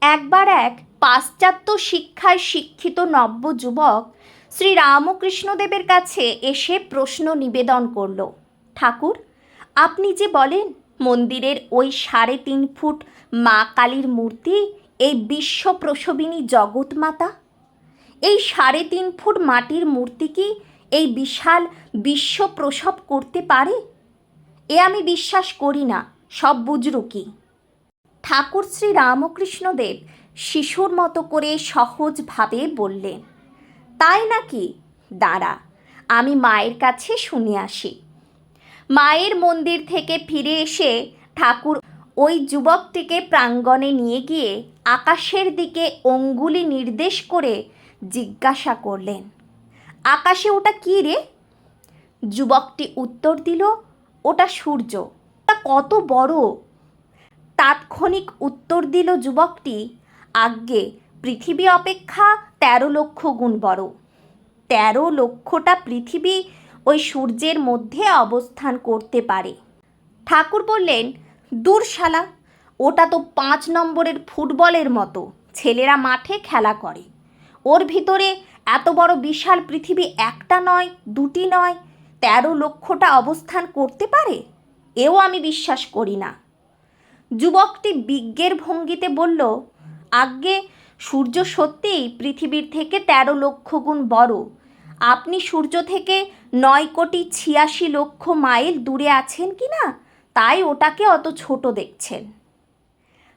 একবার এক পাশ্চাত্য শিক্ষায় শিক্ষিত নব্য যুবক শ্রী রামকৃষ্ণদেবের কাছে এসে প্রশ্ন নিবেদন করল, ঠাকুর, আপনি যে বলেন মন্দিরের ওই ৩.৫ ফুট মা কালীর মূর্তি এই বিশ্ব প্রসবিনী জগৎমাতা, এই ৩.৫ ফুট মাটির মূর্তি কি এই বিশাল বিশ্ব প্রসব করতে পারে? এ আমি বিশ্বাস করি না, সব বুজরুকি। ঠাকুর শ্রী রামকৃষ্ণদেব শিশুর মতো করে সহজভাবে বললেন, তাই নাকি? দাঁড়া, আমি মায়ের কাছে শুনে আসি। মায়ের মন্দির থেকে ফিরে এসে ঠাকুর ওই যুবকটিকে প্রাঙ্গণে নিয়ে গিয়ে আকাশের দিকে অঙ্গুলি নির্দেশ করে জিজ্ঞাসা করলেন, আকাশে ওটা কী রে? যুবকটি উত্তর দিল, ওটা সূর্য। তা কত বড়? তাৎক্ষণিক উত্তর দিল যুবকটি, আজ্ঞে, পৃথিবী অপেক্ষা ১৩ লক্ষ গুণ বড়। ১৩ লক্ষটা পৃথিবী ওই সূর্যের মধ্যে অবস্থান করতে পারে। ঠাকুর বললেন, দূর শালা, ওটা তো ৫ নম্বরের ফুটবলের মতো, ছেলেরা মাঠে খেলা করে। ওর ভিতরে এত বড় বিশাল পৃথিবী একটা নয়, দুটি নয়, ১৩ লক্ষটা অবস্থান করতে পারে? এও আমি বিশ্বাস করি না। যুবকটি বিজ্ঞের ভঙ্গিতে বলল, আজ্ঞে, সূর্য সত্যিই পৃথিবীর থেকে ১৩ লক্ষ গুণ বড়। আপনি সূর্য থেকে ৯,৮৬,০০,০০০ মাইল দূরে আছেন কি না, তাই ওটাকে অত ছোট দেখছেন।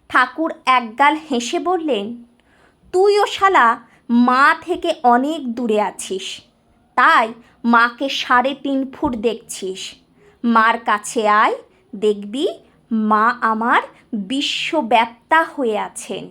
ঠাকুর একগাল হেসে বললেন, তুইও শালা মা থেকে অনেক দূরে আছিস, তাই মাকে ৩.৫ ফুট দেখছিস। মার কাছে আয়, দেখবি মা আমার বিশ্বব্যাপ্তা হয়ে আছেন।